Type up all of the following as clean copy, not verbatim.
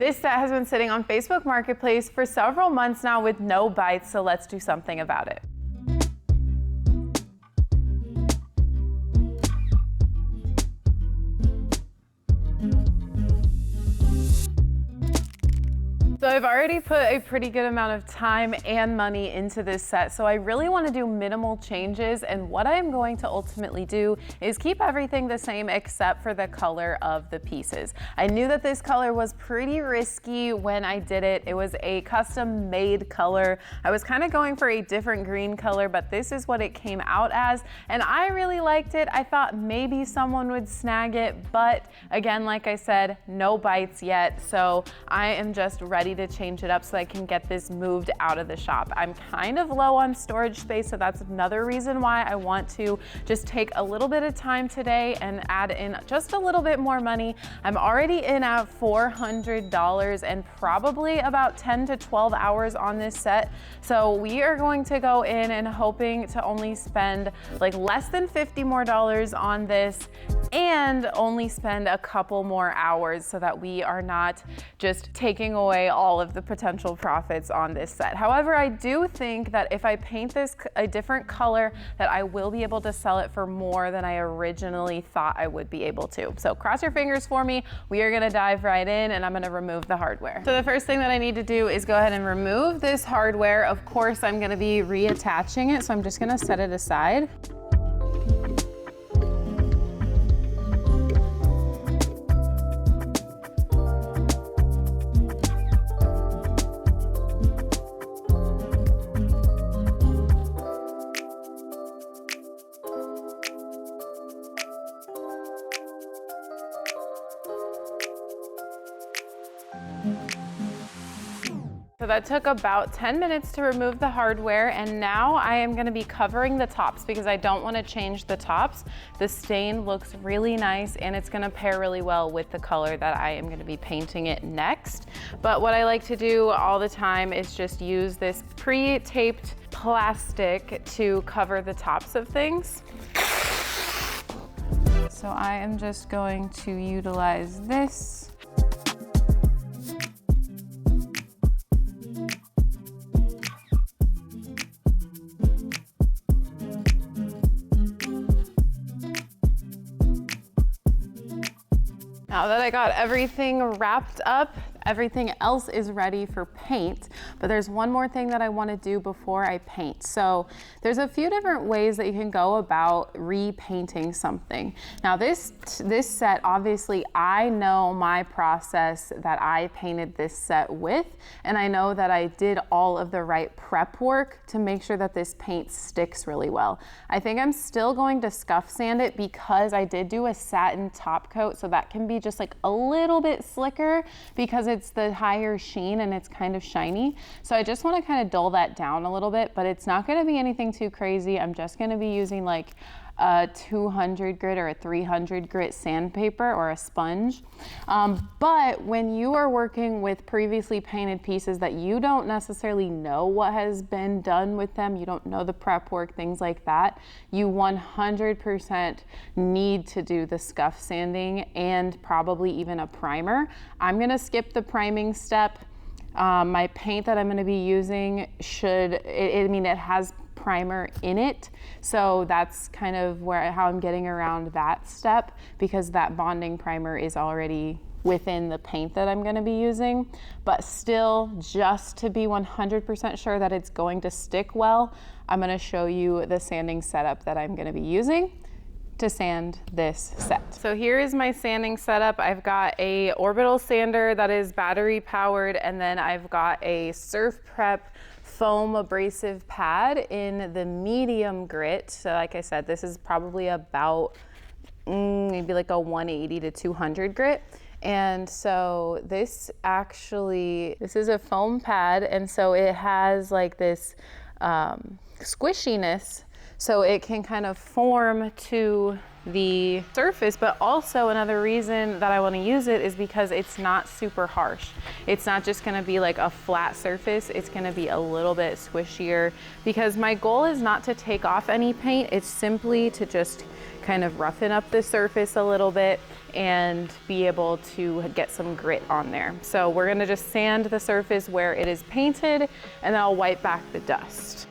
This set has been sitting on Facebook Marketplace for several months now with no bites, so let's do something about it. So I've already put a pretty good amount of time and money into this set, so I really want to do minimal changes, and what I'm going to ultimately do is keep everything the same except for the color of the pieces. I knew that this color was pretty risky when I did it. It was a custom made color. I was kind of going for a different green color, but this is what it came out as, and I really liked it. I thought maybe someone would snag it, but again, like I said, no bites yet, so I am just ready to change it up so I can get this moved out of the shop. I'm kind of low on storage space, so that's another reason why I want to just take a little bit of time today and add in just a little bit more money. I'm already in at $400 and probably about 10 to 12 hours on this set. So we are going to go in and hoping to only spend like less than $50 more on this and only spend a couple more hours so that we are not just taking away all of the potential profits on this set. However, I do think that if I paint this a different color, that I will be able to sell it for more than I originally thought I would be able to. So cross your fingers for me. We are gonna dive right in and I'm gonna remove the hardware. So the first thing that I need to do is go ahead and remove this hardware. Of course, I'm gonna be reattaching it, so I'm just gonna set it aside. So that took about 10 minutes to remove the hardware, and now I am gonna be covering the tops because I don't wanna change the tops. The stain looks really nice and it's gonna pair really well with the color that I am gonna be painting it next. But what I like to do all the time is just use this pre-taped plastic to cover the tops of things. So I am just going to utilize this. Now that I got everything wrapped up, everything else is ready for paint, but there's one more thing that I want to do before I paint. So there's a few different ways that you can go about repainting something. Now this set, obviously I know my process that I painted this set with, and I know that I did all of the right prep work to make sure that this paint sticks really well. I think I'm still going to scuff sand it because I did do a satin top coat, so that can be just like a little bit slicker because it's the higher sheen and it's kind of shiny. So I just want to kind of dull that down a little bit, but it's not going to be anything too crazy. I'm just going to be using like a 200 grit or a 300 grit sandpaper or a sponge. But when you are working with previously painted pieces that you don't necessarily know what has been done with them, you don't know the prep work, things like that, you 100% need to do the scuff sanding and probably even a primer. I'm gonna skip the priming step. My paint that I'm gonna be using it has primer in it, so that's kind of how I'm getting around that step because that bonding primer is already within the paint that I'm going to be using. But still, just to be 100% sure that it's going to stick well, I'm going to show you the sanding setup that I'm going to be using to sand this set. So here is my sanding setup. I've got a orbital sander that is battery powered, and then I've got a Surf Prep foam abrasive pad in the medium grit. So like I said, this is probably about maybe like a 180 to 200 grit. And so this is a foam pad, and so it has like this squishiness, so it can kind of form to the surface, but also another reason that I want to use it is because it's not super harsh. It's not just going to be like a flat surface, it's going to be a little bit squishier, because my goal is not to take off any paint, it's simply to just kind of roughen up the surface a little bit and be able to get some grit on there. So we're going to just sand the surface where it is painted, and then I'll wipe back the dust.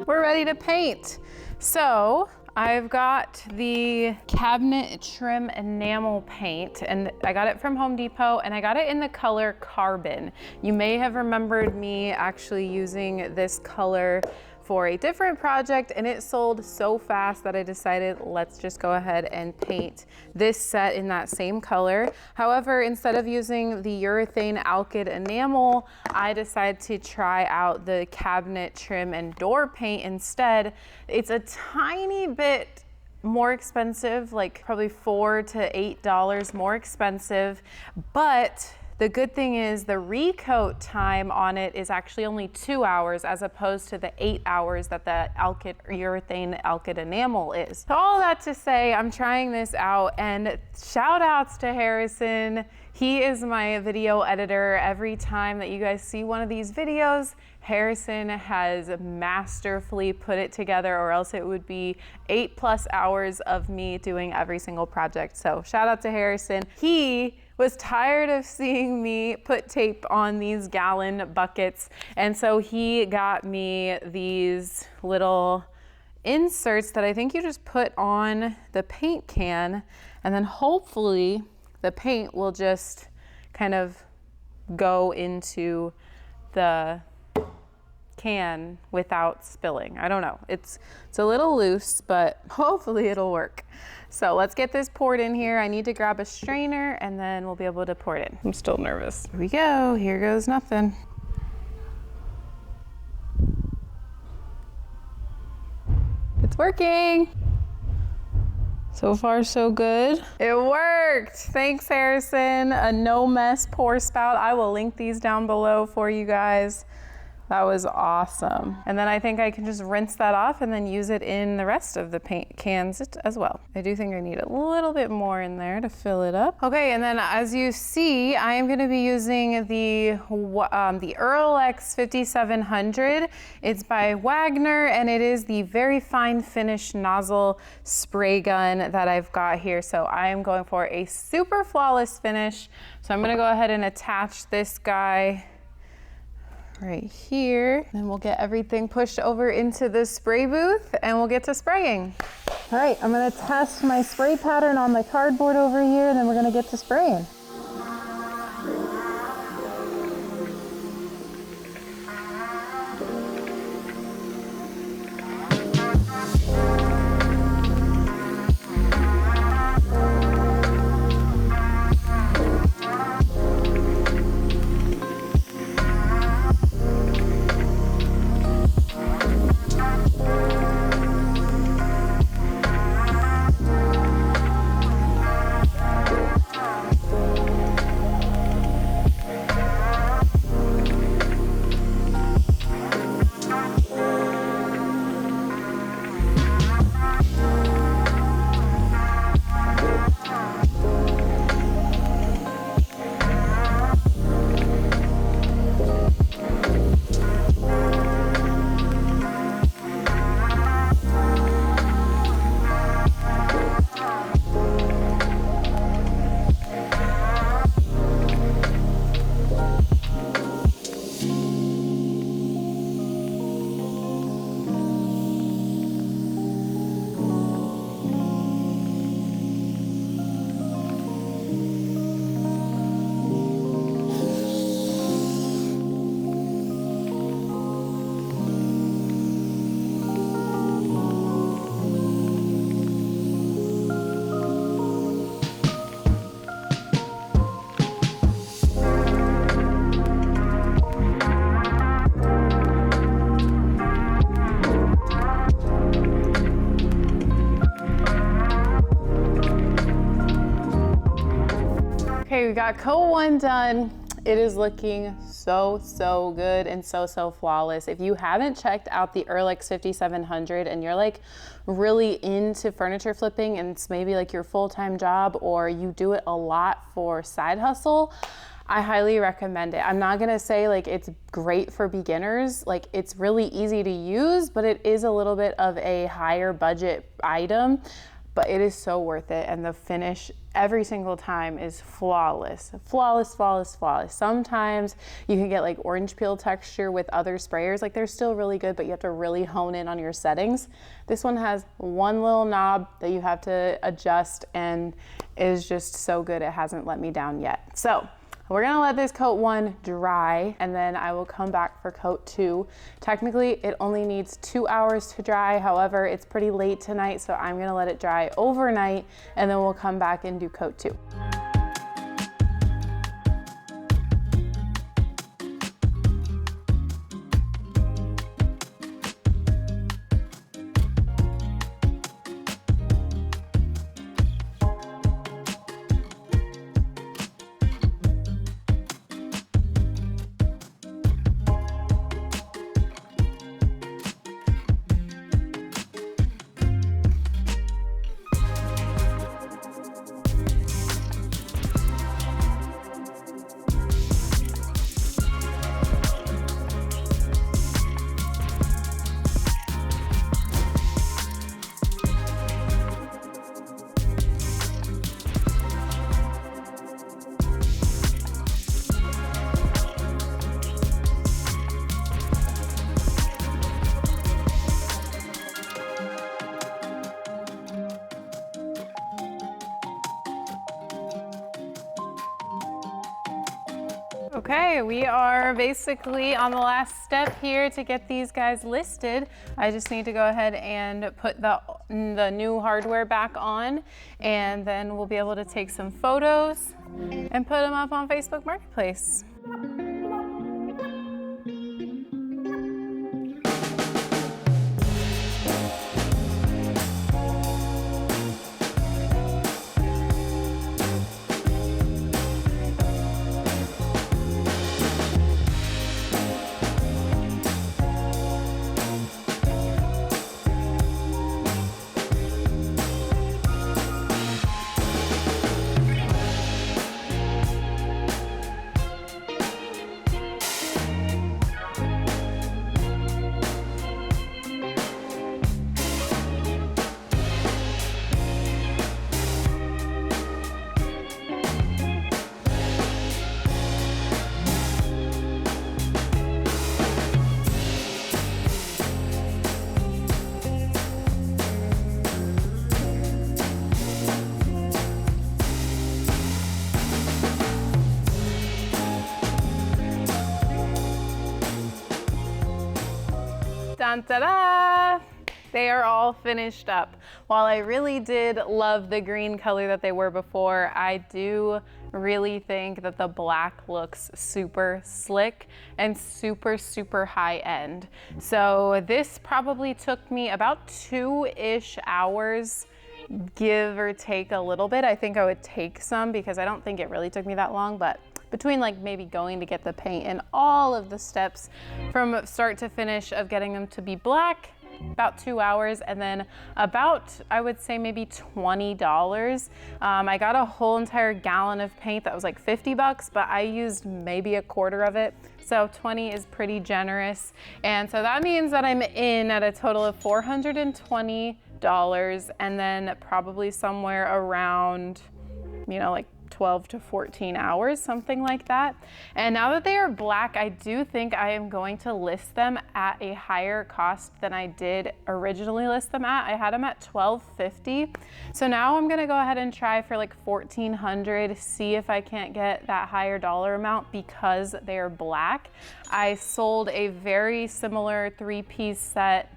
We're ready to paint. So I've got the cabinet trim enamel paint, and I got it from Home Depot, and I got it in the color Carbon. You may have remembered me actually using this color for a different project, and it sold so fast that I decided let's just go ahead and paint this set in that same color. However, instead of using the urethane alkyd enamel, I decided to try out the cabinet trim and door paint instead. It's a tiny bit more expensive, like probably $4 to $8 more expensive, but the good thing is the recoat time on it is actually only 2 hours as opposed to the 8 hours that the urethane alkyd enamel is. So all that to say, I'm trying this out, and shout outs to Harrison. He is my video editor. Every time that you guys see one of these videos, Harrison has masterfully put it together, or else it would be 8+ hours of me doing every single project. So shout out to Harrison. He was tired of seeing me put tape on these gallon buckets, and so he got me these little inserts that I think you just put on the paint can, and then hopefully the paint will just kind of go into the can without spilling. I don't know. It's a little loose, but hopefully it'll work. So let's get this poured in here. I need to grab a strainer and then we'll be able to pour it in. I'm still nervous. Here we go. Here goes nothing. It's working. So far, so good. It worked. Thanks, Harrison. A no mess pour spout. I will link these down below for you guys. That was awesome. And then I think I can just rinse that off and then use it in the rest of the paint cans as well. I do think I need a little bit more in there to fill it up. Okay, and then as you see, I am gonna be using the Earl X 5700. It's by Wagner, and it is the very fine finish nozzle spray gun that I've got here. So I am going for a super flawless finish. So I'm gonna go ahead and attach this guy right here. Then we'll get everything pushed over into the spray booth and we'll get to spraying. All right, I'm gonna test my spray pattern on the cardboard over here, and then we're gonna get to spraying. we got coat 1 done. It is looking so good and so flawless. If you haven't checked out the Erlex 5700 and you're like really into furniture flipping and it's maybe like your full-time job or you do it a lot for side hustle, I highly recommend it. I'm not gonna say like it's great for beginners. Like it's really easy to use, but it is a little bit of a higher budget item, but it is so worth it. And the finish every single time is flawless. Sometimes you can get like orange peel texture with other sprayers. Like they're still really good, but you have to really hone in on your settings. This one has one little knob that you have to adjust and is just so good. It hasn't let me down yet. So we're gonna let this coat 1 dry and then I will come back for coat 2. Technically, it only needs 2 hours to dry. However, it's pretty late tonight, so I'm gonna let it dry overnight and then we'll come back and do coat 2. Okay, we are basically on the last step here to get these guys listed. I just need to go ahead and put the new hardware back on, and then we'll be able to take some photos and put them up on Facebook Marketplace. Dun, ta-da! They are all finished up. While I really did love the green color that they were before, I do really think that the black looks super slick and super high end. So this probably took me about 2-ish hours, give or take a little bit. I think I would take some because I don't think it really took me that long, but between like maybe going to get the paint and all of the steps from start to finish of getting them to be black, about 2 hours, and then about, I would say maybe $20. I got a whole entire gallon of paint that was like 50 bucks, but I used maybe a quarter of it. So 20 is pretty generous. And so that means that I'm in at a total of $420 and then probably somewhere around, you know, like 12 to 14 hours, something like that. And now that they are black, I do think I am going to list them at a higher cost than I did originally list them at. I had them at $12.50. So now I'm gonna go ahead and try for like $1,400, see if I can't get that higher dollar amount because they are black. I sold a very similar 3-piece set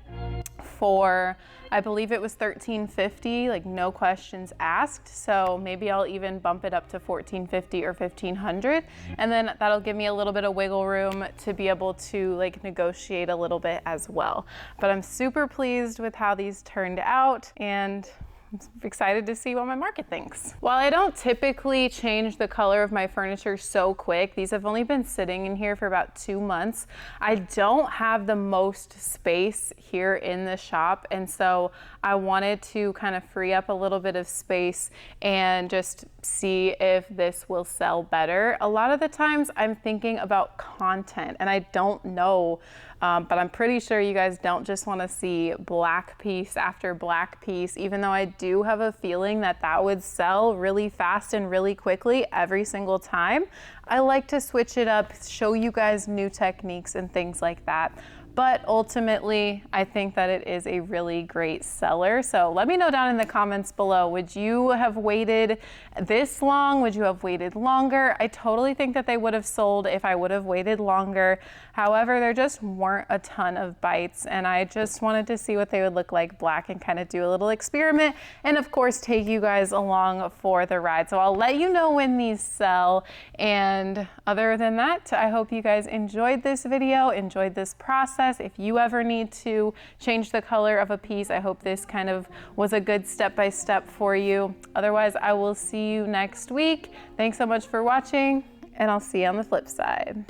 for, I believe it was $13.50, like no questions asked. So maybe I'll even bump it up to $14.50 or $1,500. And then that'll give me a little bit of wiggle room to be able to like negotiate a little bit as well. But I'm super pleased with how these turned out and I'm excited to see what my market thinks. While I don't typically change the color of my furniture so quick, these have only been sitting in here for about 2 months. I don't have the most space here in the shop, and so I wanted to kind of free up a little bit of space and just see if this will sell better. A lot of the times I'm thinking about content and I don't know, but I'm pretty sure you guys don't just want to see black piece after black piece, even though I do have a feeling that that would sell really fast and really quickly every single time. I like to switch it up, show you guys new techniques and things like that. But ultimately, I think that it is a really great seller. So let me know down in the comments below, would you have waited this long? Would you have waited longer? I totally think that they would have sold if I would have waited longer. However, there just weren't a ton of bites, and I just wanted to see what they would look like black and kind of do a little experiment, and of course take you guys along for the ride. So I'll let you know when these sell, and other than that, I hope you guys enjoyed this video, enjoyed this process. If you ever need to change the color of a piece, I hope this kind of was a good step-by-step for you. Otherwise, I will see you next week. Thanks so much for watching, and I'll see you on the flip side.